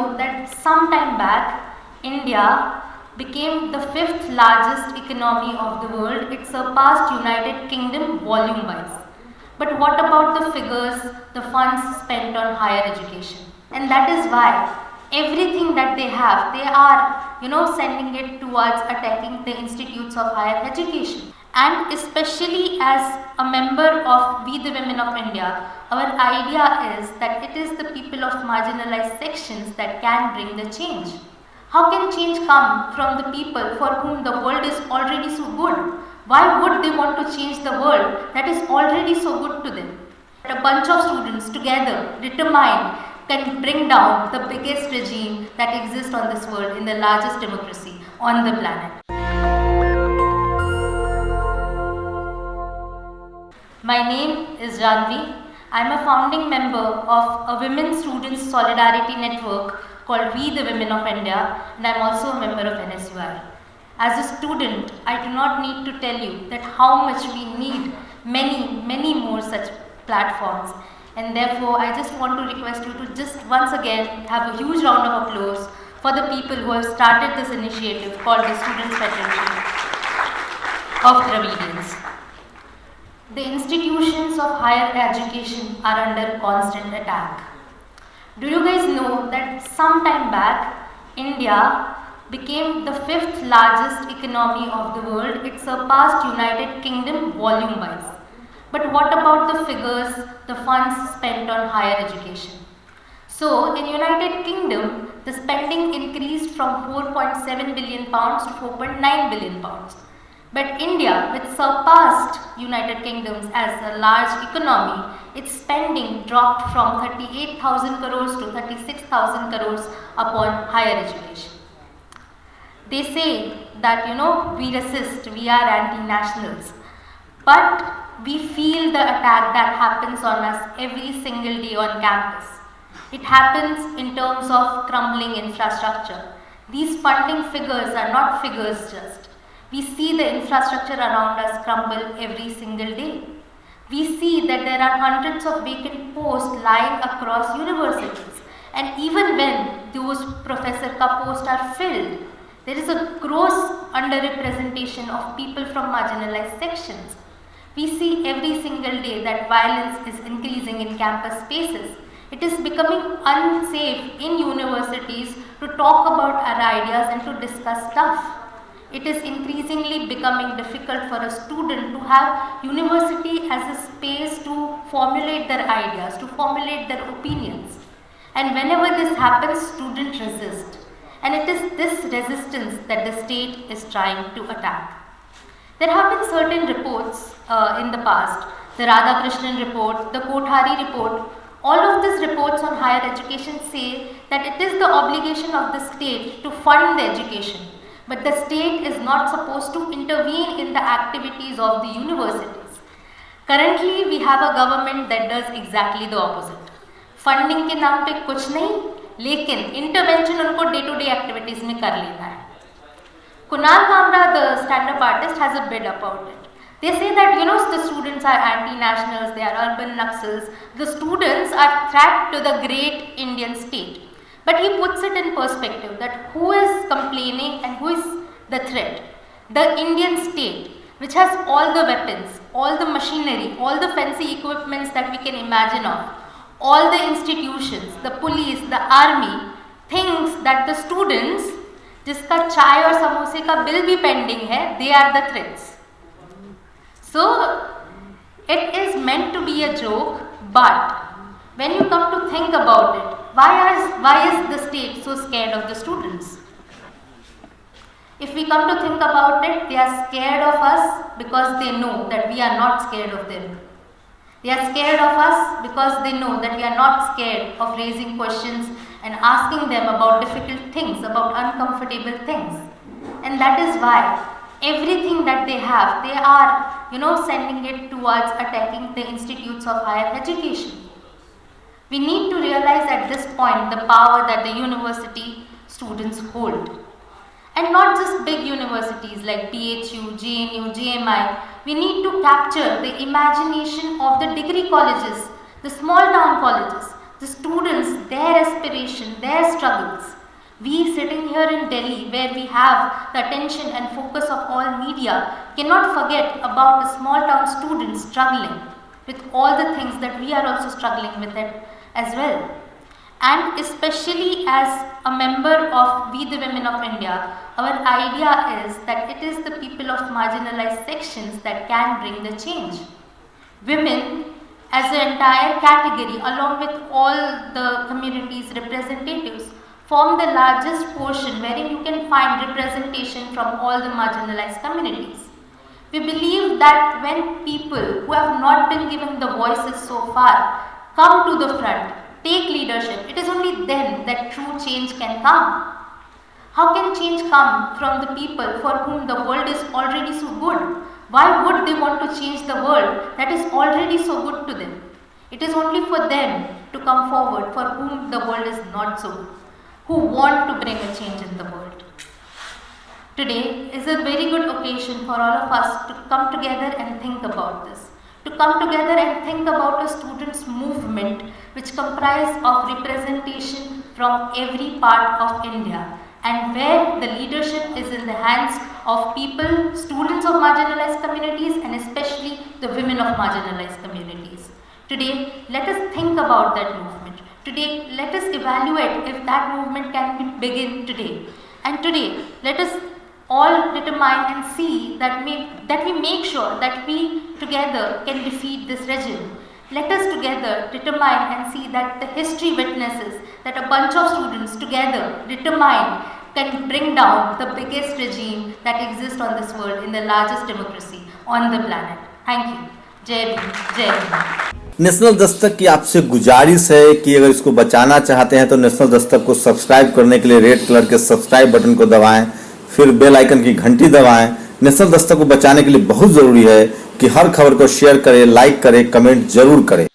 know that some time back, India became the fifth largest economy of the world. It surpassed United Kingdom volume-wise. But what about the figures, the funds spent on higher education? And that is why everything that they have, they are, sending it towards attacking the institutes of higher education. And especially as a member of We the Women of India, our idea is that it is the people of marginalized sections that can bring the change. How can change come from the people for whom the world is already so good? Why would they want to change the world that is already so good to them? A bunch of students together, determined, can bring down the biggest regime that exists on this world in the largest democracy on the planet. My name is Janvi. I am a founding member of a Women Students Solidarity Network called We the Women of India, and I am also a member of NSUI. As a student, I do not need to tell you that how much we need many more such platforms, and therefore I just want to request you to just once again have a huge round of applause for the people who have started this initiative called the Students' Federation of Dravidians. The institutions of higher education are under constant attack. Do you guys know that some time back, India became the fifth largest economy of the world? It surpassed United Kingdom volume-wise. But what about the figures, the funds spent on higher education? So, in United Kingdom, the spending increased from 4.7 billion pounds to 4.9 billion pounds. But India, which surpassed United Kingdom as a large economy, its spending dropped from 38,000 crores to 36,000 crores upon higher education. They say that, we resist, we are anti-nationals. But we feel the attack that happens on us every single day on campus. It happens in terms of crumbling infrastructure. These funding figures are not figures just. We see the infrastructure around us crumble every single day. We see that there are hundreds of vacant posts lying across universities. And even when those professor posts are filled, there is a gross underrepresentation of people from marginalized sections. We see every single day that violence is increasing in campus spaces. It is becoming unsafe in universities to talk about our ideas and to discuss stuff. It is increasingly becoming difficult for a student to have university as a space to formulate their ideas, to formulate their opinions. And whenever this happens, students resist. And it is this resistance that the state is trying to attack. There have been certain reports in the past, the Radhakrishnan report, the Kothari report. All of these reports on higher education say that it is the obligation of the state to fund the education. But the state is not supposed to intervene in the activities of the universities. Currently, we have a government that does exactly the opposite. Funding के नाम पे कुछ नहीं, लेकिन intervention उनको day-to-day activities में कर लेना है. Kunal Kamra, the stand-up artist, has a bit about it. They say that, the students are anti-nationals, they are urban Naxals. The students are threat to the great Indian state. But he puts it in perspective that who is complaining and who is the threat? The Indian state, which has all the weapons, all the machinery, all the fancy equipments that we can imagine of, all the institutions, the police, the army, thinks that the students, जिसका चाय और समोसे का bill भी pending है, they are the threats. So, it is meant to be a joke, but when you come to think about it, why is the state so scared of the students? If we come to think about it, they are scared of us because they know that we are not scared of them. They are scared of us because they know that we are not scared of raising questions and asking them about difficult things, about uncomfortable things. And that is why everything that they have, they are, sending it towards attacking the institutes of higher education. We need to realize at this point the power that the university students hold. And not just big universities like PHU, JNU, JMI. We need to capture the imagination of the degree colleges, the small town colleges, the students, their aspiration, their struggles. We sitting here in Delhi, where we have the attention and focus of all media, cannot forget about the small town students struggling with all the things that we are also struggling with it as well. And especially as a member of We the Women of India, our idea is that it is the people of marginalized sections that can bring the change. Women as an entire category, along with all the communities' representatives, form the largest portion wherein you can find representation from all the marginalized communities. We believe that when people who have not been given the voices so far come to the front, take leadership, it is only then that true change can come. How can change come from the people for whom the world is already so good? Why would they want to change the world that is already so good to them? It is only for them to come forward for whom the world is not so good, who want to bring a change in the world. Today is a very good occasion for all of us to come together and think about this. To come together and think about a students' movement which comprise of representation from every part of India, and where the leadership is in the hands of people, students of marginalized communities, and especially the women of marginalized communities. Today, let us think about that movement. Today, let us evaluate if that movement can begin today. And today, let us all determine and see that we make sure that we together can defeat this regime. Let us together determine and see that the history witnesses that a bunch of students together determined can bring down the biggest regime that exists on this world in the largest democracy on the planet. Thank you. Jai Bhim, Jai Bhim. National Dastak की आपसे गुजारिश है कि अगर इसको बचाना चाहते हैं तो नेशनल दस्तक को सब्सक्राइब करने के लिए रेड कलर के सब्सक्राइब बटन को दबाएं, फिर बेल आइकन की घंटी दबाएं। नेशनल दस्तक को बचाने के लिए बहुत ज़रूरी है कि हर खबर को शेयर करें, लाइक करें, कमेंट जरूर करें।